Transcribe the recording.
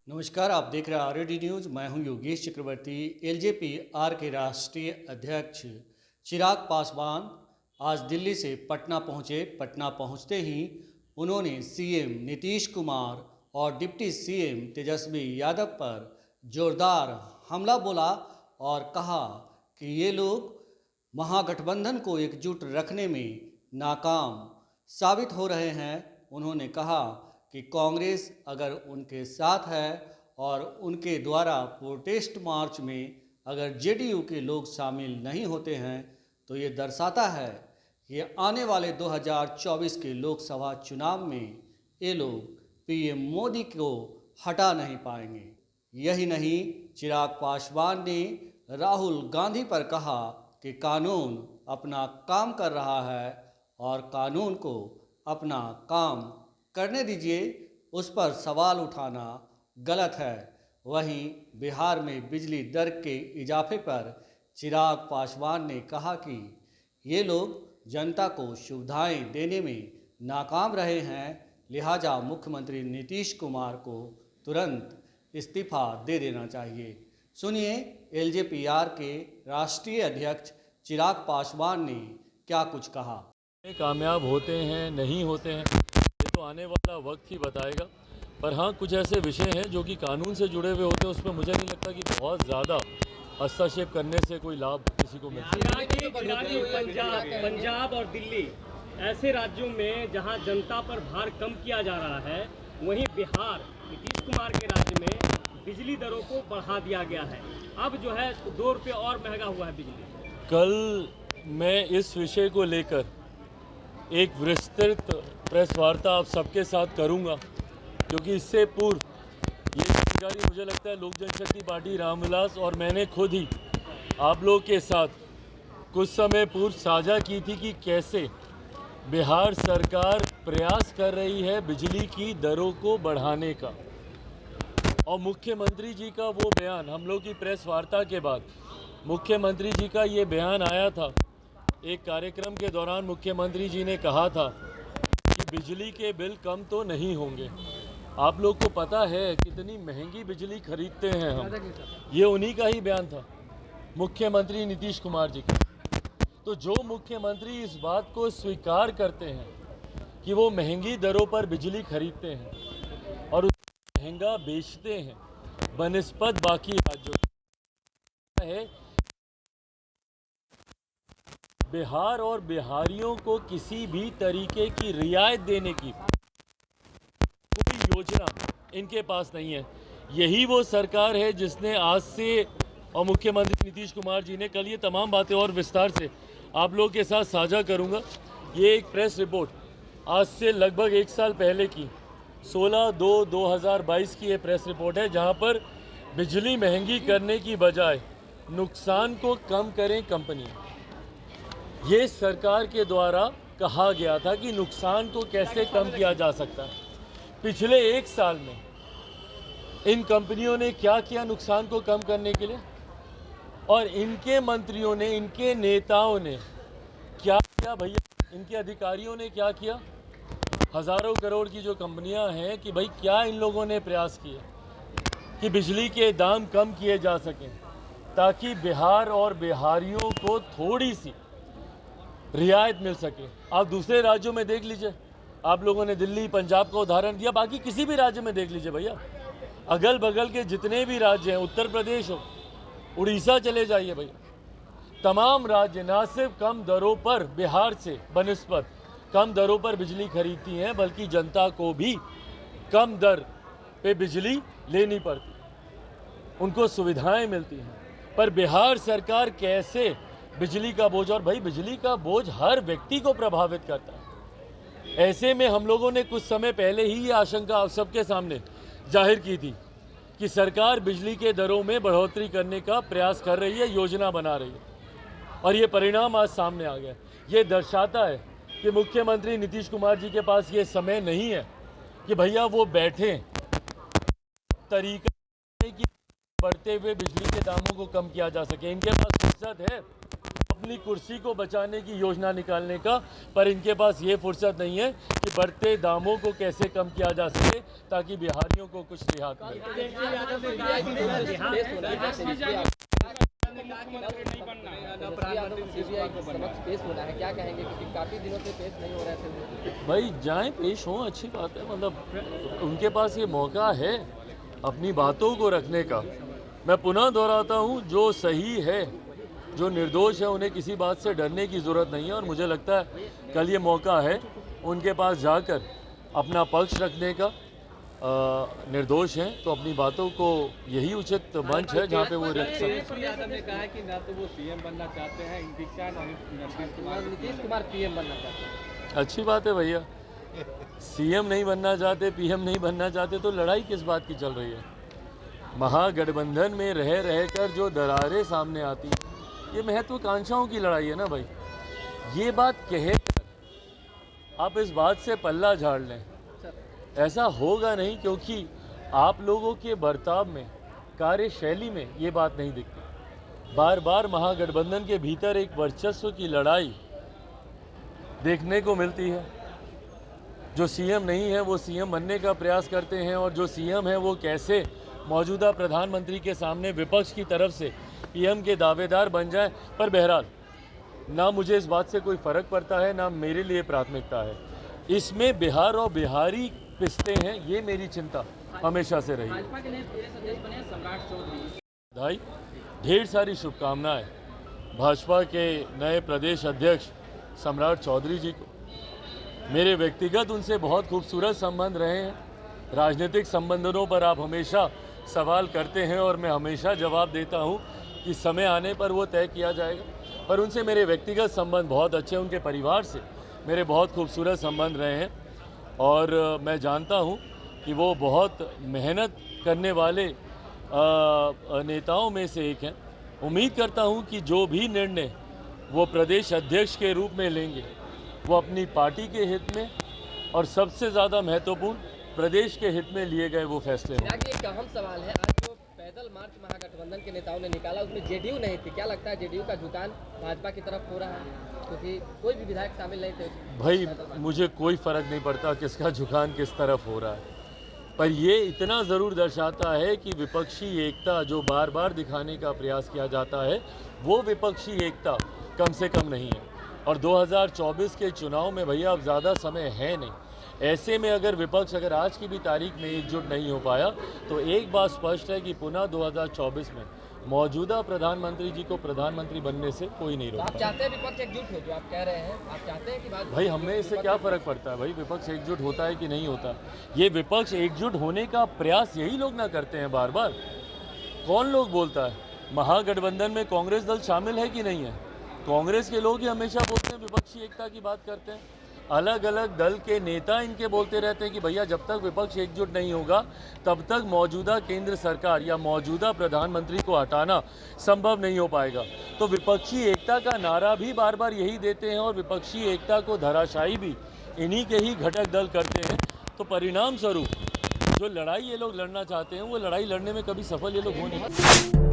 नमस्कार, आप देख रहे हैं आरएडी न्यूज़। मैं हूं योगेश चक्रवर्ती। एलजेपी आर के राष्ट्रीय अध्यक्ष चिराग पासवान आज दिल्ली से पटना पहुंचे। पटना पहुंचते ही उन्होंने सीएम नीतीश कुमार और डिप्टी सीएम तेजस्वी यादव पर जोरदार हमला बोला और कहा कि ये लोग महागठबंधन को एकजुट रखने में नाकाम साबित हो रहे हैं। उन्होंने कहा कि कांग्रेस अगर उनके साथ है और उनके द्वारा प्रोटेस्ट मार्च में अगर जेडीयू के लोग शामिल नहीं होते हैं तो ये दर्शाता है कि आने वाले 2024 के लोकसभा चुनाव में ये लोग पीएम मोदी को हटा नहीं पाएंगे। यही नहीं, चिराग पासवान ने राहुल गांधी पर कहा कि कानून अपना काम कर रहा है और कानून को अपना काम करने दीजिए, उस पर सवाल उठाना गलत है। वहीं बिहार में बिजली दर के इजाफे पर चिराग पासवान ने कहा कि ये लोग जनता को सुविधाएं देने में नाकाम रहे हैं, लिहाजा मुख्यमंत्री नीतीश कुमार को तुरंत इस्तीफा दे देना चाहिए। सुनिए एलजेपीआर के राष्ट्रीय अध्यक्ष चिराग पासवान ने क्या कुछ कहा। कामयाब होते हैं नहीं होते हैं ये तो आने वाला वक्त ही बताएगा, पर हाँ कुछ ऐसे विषय हैं जो कि कानून से जुड़े हुए होते हैं, उसमें मुझे नहीं लगता कि बहुत ज़्यादा हस्तक्षेप करने से कोई लाभ किसी को मिलता है। पंजाब और दिल्ली ऐसे राज्यों में जहां जनता पर भार कम किया जा रहा है, वहीं बिहार नीतीश कुमार के राज्य में बिजली दरों को बढ़ा दिया गया है। अब जो है 2 रुपये और महंगा हुआ है बिजली। कल मैं इस विषय को लेकर एक विस्तृत प्रेस वार्ता आप सबके साथ करूंगा, क्योंकि इससे पूर्व ये जानकारी मुझे लगता है लोक जनशक्ति पार्टी रामविलास और मैंने खुद ही आप लोग के साथ कुछ समय पूर्व साझा की थी कि कैसे बिहार सरकार प्रयास कर रही है बिजली की दरों को बढ़ाने का। और मुख्यमंत्री जी का वो बयान, हम लोग की प्रेस वार्ता के बाद मुख्यमंत्री जी का ये बयान आया था। एक कार्यक्रम के दौरान मुख्यमंत्री जी ने कहा था कि बिजली के बिल कम तो नहीं होंगे। आप लोग को पता है कितनी महंगी बिजली खरीदते हैं हम, ये उन्हीं का ही बयान था, मुख्यमंत्री नीतीश कुमार जी का। तो जो मुख्यमंत्री इस बात को स्वीकार करते हैं कि वो महंगी दरों पर बिजली खरीदते हैं और उसको महंगा बेचते हैं बनिस्बत बाकी राज्यों है, बिहार और बिहारियों को किसी भी तरीके की रियायत देने की कोई योजना इनके पास नहीं है। यही वो सरकार है जिसने आज से, और मुख्यमंत्री नीतीश कुमार जी ने कल ये तमाम बातें और विस्तार से आप लोगों के साथ साझा करूंगा। ये एक प्रेस रिपोर्ट आज से लगभग 1 साल पहले की 16/2/2022 की ये प्रेस रिपोर्ट है, जहां पर बिजली महंगी करने की बजाय नुकसान को कम करें कंपनी। ये सरकार के द्वारा कहा गया था कि नुकसान को कैसे कम किया जा सकता है। पिछले 1 साल में इन कंपनियों ने क्या किया नुकसान को कम करने के लिए, और इनके मंत्रियों ने, इनके नेताओं ने क्या किया भैया, इनके अधिकारियों ने क्या किया। हज़ारों करोड़ की जो कंपनियां हैं कि भाई क्या इन लोगों ने प्रयास किए कि बिजली के दाम कम किए जा सकें ताकि बिहार और बिहारियों को थोड़ी सी रियायत मिल सके। आप दूसरे राज्यों में देख लीजिए, आप लोगों ने दिल्ली पंजाब का उदाहरण दिया, बाकी किसी भी राज्य में देख लीजिए भैया, अगल बगल के जितने भी राज्य हैं, उत्तर प्रदेश हो, उड़ीसा चले जाइए भैया, तमाम राज्य ना सिर्फ कम दरों पर बिहार से बनिस्बत कम दरों पर बिजली खरीदती हैं, बल्कि जनता को भी कम दर पे बिजली लेनी पड़ती, उनको सुविधाएं मिलती हैं। पर बिहार सरकार कैसे बिजली का बोझ, और भाई बिजली का बोझ हर व्यक्ति को प्रभावित करता है। ऐसे में हम लोगों ने कुछ समय पहले ही ये आशंका आप सबके सामने जाहिर की थी कि सरकार बिजली के दरों में बढ़ोतरी करने का प्रयास कर रही है, योजना बना रही है, और ये परिणाम आज सामने आ गया। ये दर्शाता है कि मुख्यमंत्री नीतीश कुमार जी के पास ये समय नहीं है कि भैया वो बैठें तरीका कि बढ़ते हुए बिजली के दामों को कम किया जा सके। इनके पास फुर्सत है अपनी कुर्सी को बचाने की योजना निकालने का, पर इनके पास ये फुर्सत नहीं है कि बढ़ते दामों को कैसे कम किया जा सके ताकि बिहारियों को कुछ रियायत मिले। पेश होना है, क्या कहेंगे, क्योंकि काफी दिनों से पेश नहीं हो रहे थे। भाई जाएं, पेश हों, अच्छी बात है। मतलब उनके पास ये मौका है अपनी बातों को रखने का। मैं पुनः दोहराता हूँ, जो सही है, जो निर्दोष है, उन्हें किसी बात से डरने की ज़रूरत नहीं है। और मुझे लगता है कल ये मौका है उनके पास जाकर अपना पक्ष रखने का। निर्दोष हैं तो अपनी बातों को, यही उचित मंच है जहाँ पे वो रख सकते हैं। तेजस्वी यादव ने कहा है कि ना तो वो सीएम बनना चाहते हैं, नीतीश कुमार पीएम बनना चाहते हैं। अच्छी बात है भैया, सीएम नहीं बनना चाहते, पीएम नहीं बनना चाहते तो लड़ाई किस बात की चल रही है? महागठबंधन में रह कर जो दरारें सामने आती हैं, ये महत्वाकांक्षाओं की लड़ाई है ना भाई। ये बात कहे आप इस बात से पल्ला झाड़ लें, ऐसा होगा नहीं, क्योंकि आप लोगों के बर्ताव में, कार्यशैली में ये बात नहीं दिखती। बार बार महागठबंधन के भीतर एक वर्चस्व की लड़ाई देखने को मिलती है। जो सीएम नहीं है वो सीएम बनने का प्रयास करते हैं, और जो सीएम है वो कैसे मौजूदा प्रधानमंत्री के सामने विपक्ष की तरफ से पीएम के दावेदार बन जाए। पर बहरहाल, ना मुझे इस बात से कोई फ़र्क पड़ता है, ना मेरे लिए प्राथमिकता है। इसमें बिहार और बिहारी पिसते हैं, ये मेरी चिंता हमेशा से रही है। भाजपा के नए प्रदेश अध्यक्ष बने सम्राट चौधरी। भाई ढेर सारी शुभकामनाएं भाजपा के नए प्रदेश अध्यक्ष सम्राट चौधरी जी को। मेरे व्यक्तिगत उनसे बहुत खूबसूरत संबंध रहे हैं। राजनीतिक संबंधों पर आप हमेशा सवाल करते हैं और मैं हमेशा जवाब देता हूं कि समय आने पर वो तय किया जाएगा। पर उनसे मेरे व्यक्तिगत संबंध बहुत अच्छे हैं, उनके परिवार से मेरे बहुत खूबसूरत संबंध रहे हैं, और मैं जानता हूं कि वो बहुत मेहनत करने वाले नेताओं में से एक हैं। उम्मीद करता हूं कि जो भी निर्णय वो प्रदेश अध्यक्ष के रूप में लेंगे, वो अपनी पार्टी के हित में और सबसे ज़्यादा महत्वपूर्ण प्रदेश के हित में लिए गए वो फैसले होंगे। आगे एक अहम सवाल है, आज जो पैदल मार्च महागठबंधन के नेताओं ने निकाला, उसमें जेडीयू नहीं थी। क्या लगता है जेडीयू का झुकान भाजपा की तरफ हो रहा है, क्योंकि कोई भी विधायक शामिल नहीं थे? भाई मुझे कोई फ़र्क नहीं पड़ता किसका झुकान किस तरफ हो रहा है, पर ये इतना ज़रूर दर्शाता है कि विपक्षी एकता जो बार बार दिखाने का प्रयास किया जाता है, वो विपक्षी एकता कम से कम नहीं है। और 2024 के चुनाव में भैया अब ज़्यादा समय है नहीं। ऐसे में अगर विपक्ष अगर आज की भी तारीख में एकजुट नहीं हो पाया, तो एक बात स्पष्ट है कि पुनः 2024 में मौजूदा प्रधानमंत्री जी को प्रधानमंत्री बनने से कोई नहीं रोक आप पाएगा। चाहते हैं विपक्ष एकजुट हो, जो आप कह रहे हैं, आप चाहते हैं कि भाई हमें इससे क्या फ़र्क पड़ता है भाई, विपक्ष एकजुट होता है कि नहीं होता। ये विपक्ष एकजुट होने का प्रयास यही लोग ना करते हैं बार बार। कौन लोग बोलता है? महागठबंधन में कांग्रेस दल शामिल है कि नहीं है? कांग्रेस के लोग ही हमेशा बोलते हैं, विपक्षी एकता की बात करते हैं। अलग अलग दल के नेता इनके बोलते रहते हैं कि भैया जब तक विपक्ष एकजुट नहीं होगा तब तक मौजूदा केंद्र सरकार या मौजूदा प्रधानमंत्री को हटाना संभव नहीं हो पाएगा। तो विपक्षी एकता का नारा भी बार बार यही देते हैं, और विपक्षी एकता को धराशायी भी इन्हीं के ही घटक दल करते हैं। तो परिणाम स्वरूप जो लड़ाई ये लोग लड़ना चाहते हैं, वो लड़ाई लड़ने में कभी सफल ये लोग हो नहीं।